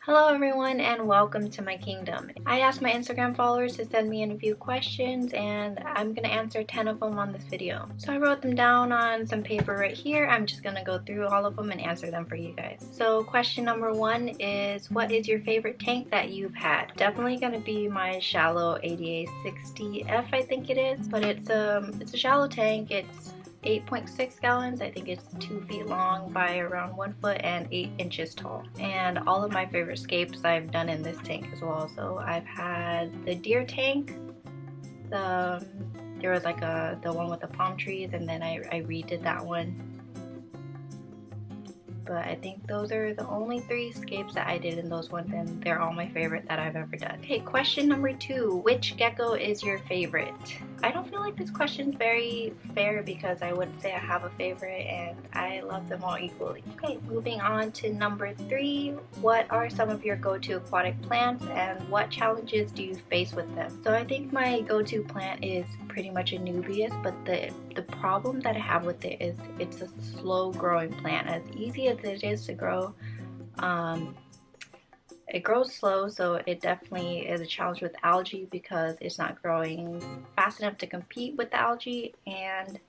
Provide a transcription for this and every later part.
Hello everyone and welcome to my kingdom. I asked my Instagram followers to send me in a few questions and I'm gonna answer 10 of them on this video. So I wrote them down on some paper right here. I'm just gonna go through all of them and answer them for you guys. So question number 1 is, what is your favorite tank that you've had? Definitely gonna be my shallow ADA 60F, I think it is, but it's a shallow tank. It's 8.6 gallons. I think it's 2 feet long by around 1 foot and 8 inches tall. And all of my favorite scapes I've done in this tank as well. So I've had the deer tank, there was like the one with the palm trees, and then I redid that one. But I think those are the only 3 scapes that I did in those ones, and they're all my favorite that I've ever done. Okay, question number 2. Which gecko is your favorite? I don't feel like this question's very fair because I wouldn't say I have a favorite and I love them all equally. Okay, moving on to number 3. What are some of your go-to aquatic plants and what challenges do you face with them? So I think my go-to plant is pretty much a Nubius, but the problem that I have with it is it's a slow growing plant. As easy as it is to grow, it grows slow, so it definitely is a challenge with algae because it's not growing fast enough to compete with the algae, and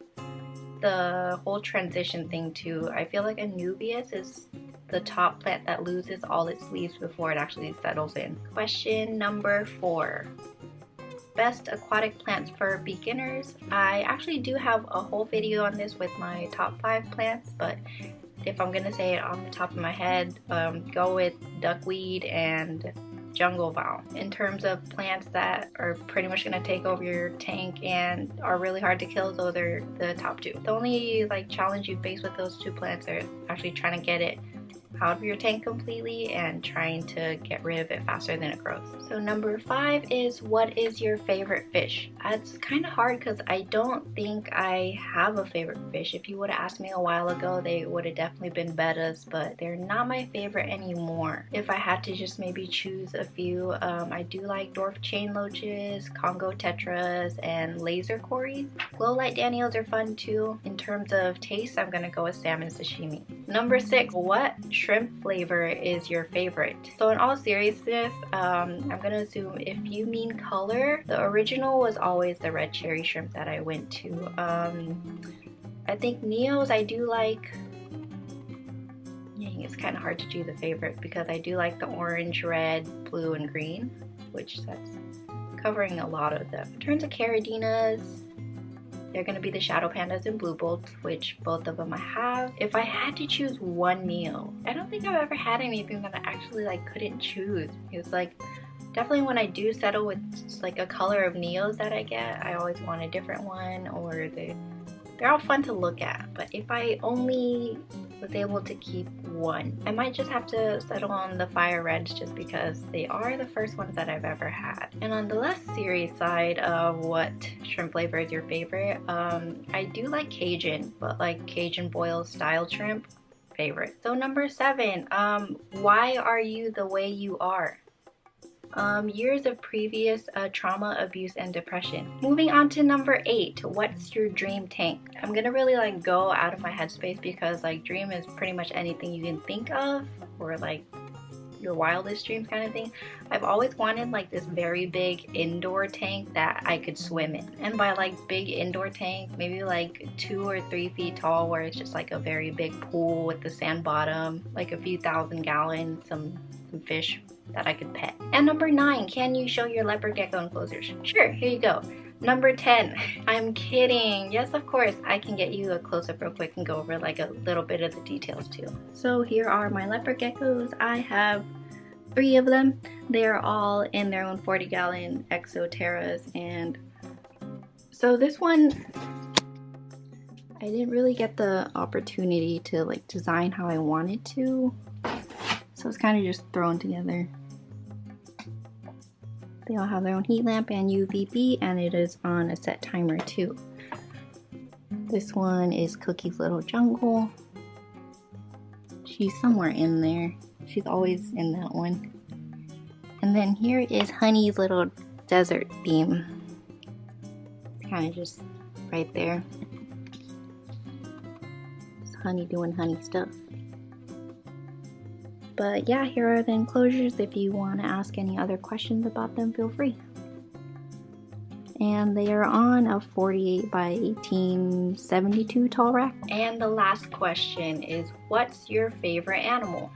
the whole transition thing too. I feel like a Nubius is the top plant that loses all its leaves before it actually settles in. Question number 4. Best aquatic plants for beginners. I actually do have a whole video on this with my top 5 plants, but if I'm gonna say it on the top of my head, go with duckweed and jungle vow. In terms of plants that are pretty much gonna take over your tank and are really hard to kill, those are the top 2. The only challenge you face with those 2 plants are actually trying to get it out of your tank completely and trying to get rid of it faster than it grows. So number 5 is, what is your favorite fish? It's kind of hard because I don't think I have a favorite fish. If you would have asked me a while ago, they would have definitely been bettas, but they're not my favorite anymore. If I had to just maybe choose a few, I do like dwarf chain loaches, Congo tetras, and laser cories. Glow light daniels are fun too. In terms of taste, I'm gonna go with salmon sashimi. Number 6, what shrimp flavor is your favorite? So in all seriousness, I'm gonna assume if you mean color, the original was always the red cherry shrimp that I went to. I think Neos I do like. It's kind of hard to choose a favorite because I do like the orange, red, blue, and green, which that's covering a lot of them. In terms of Caradinas, they're going to be the Shadow Pandas and Blue Bolts, which both of them I have. If I had to choose one Neo, I don't think I've ever had anything that I actually couldn't choose. It was definitely when I do settle with a color of Neos that I get, I always want a different one, or they're all fun to look at. But if I only was able to keep one, I might just have to settle on the Fire Reds just because they are the first ones that I've ever had. And on the less serious side of what shrimp flavor is your favorite, I do like Cajun, but Cajun boil style shrimp, favorite. So number 7, why are you the way you are? Years of previous trauma, abuse, and depression. Moving on to number 8, what's your dream tank? I'm gonna really go out of my headspace because dream is pretty much anything you can think of, or your wildest dreams kind of thing. I've always wanted this very big indoor tank that I could swim in. And by big indoor tank, maybe 2 or 3 feet tall, where it's just a very big pool with the sand bottom, a few thousand gallons, some fish that I could pet. And number 9, can you show your leopard gecko enclosures? Sure, here you go. Number 10, I'm kidding. Yes, of course, I can get you a close-up real quick and go over a little bit of the details too. So here are my leopard geckos. I have 3 of them. They're all in their own 40-gallon exoterras, and so this one, I didn't really get the opportunity to design how I wanted to, so it's kind of just thrown together. They all have their own heat lamp and UVB, and it is on a set timer too. This one is Cookie's Little Jungle. She's somewhere in there. She's always in that one. And then here is Honey's little desert theme. It's kind of just right there. It's Honey doing honey stuff. But yeah, here are the enclosures. If you want to ask any other questions about them, feel free. And they are on a 48 by 1872 tall rack. And the last question is, what's your favorite animal?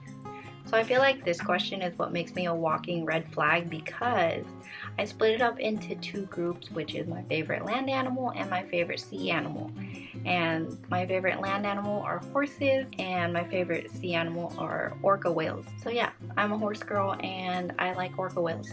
So I feel like this question is what makes me a walking red flag, because I split it up into two groups, which is my favorite land animal and my favorite sea animal. And my favorite land animal are horses, and my favorite sea animal are orca whales. So yeah, I'm a horse girl and I like orca whales.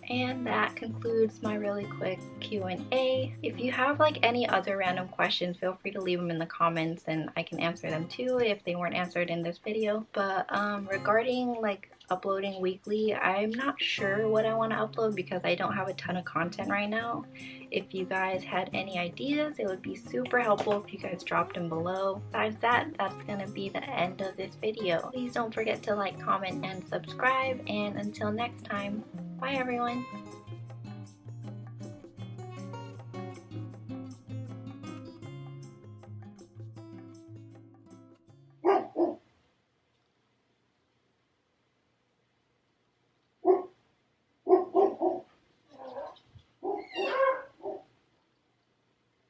And that concludes my really quick Q&A. If you have like any other random questions, feel free to leave them in the comments and I can answer them too if they weren't answered in this video. But regarding like uploading weekly, I'm not sure what I want to upload because I don't have a ton of content right now. If you guys had any ideas, it would be super helpful if you guys dropped them below. Besides that, that's gonna be the end of this video. Please don't forget to like, comment, and subscribe, and until next time, bye everyone.